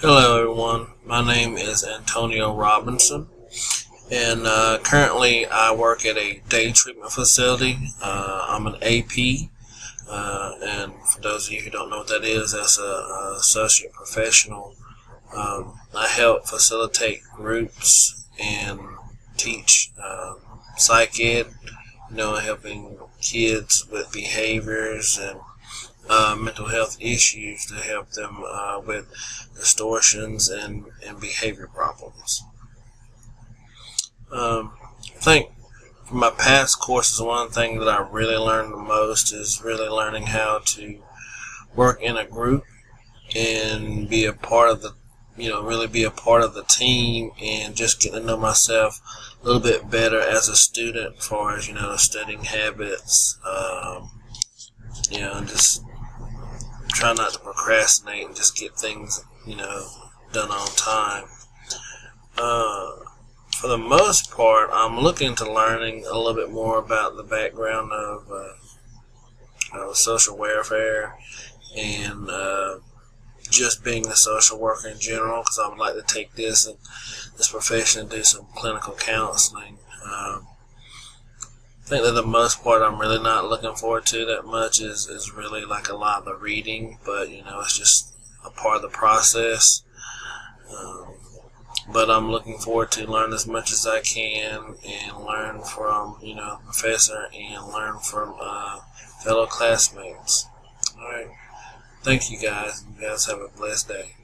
Hello, everyone. My name is Antonio Robinson, and currently I work at a day treatment facility. I'm an AP, and for those of you who don't know what that is, that's a associate professional. I help facilitate groups and teach psych ed, helping kids with behaviors and mental health issues to help them with distortions and behavior problems. I think from my past courses, one thing that I really learned the most is really learning how to work in a group and be a part of the really be a part of the team, and just getting to know myself a little bit better as a student, as far as studying habits, and just try not to procrastinate and just get things, done on time. For the most part, I'm looking to learning a little bit more about the background of social welfare and just being a social worker in general, because I would like to take this profession and do some clinical counseling. I think that the most part I'm really not looking forward to that much is really like a lot of the reading, but it's just a part of the process. But I'm looking forward to learn as much as I can and learn from the professor and learn from fellow classmates. All right, thank you guys. You guys have a blessed day.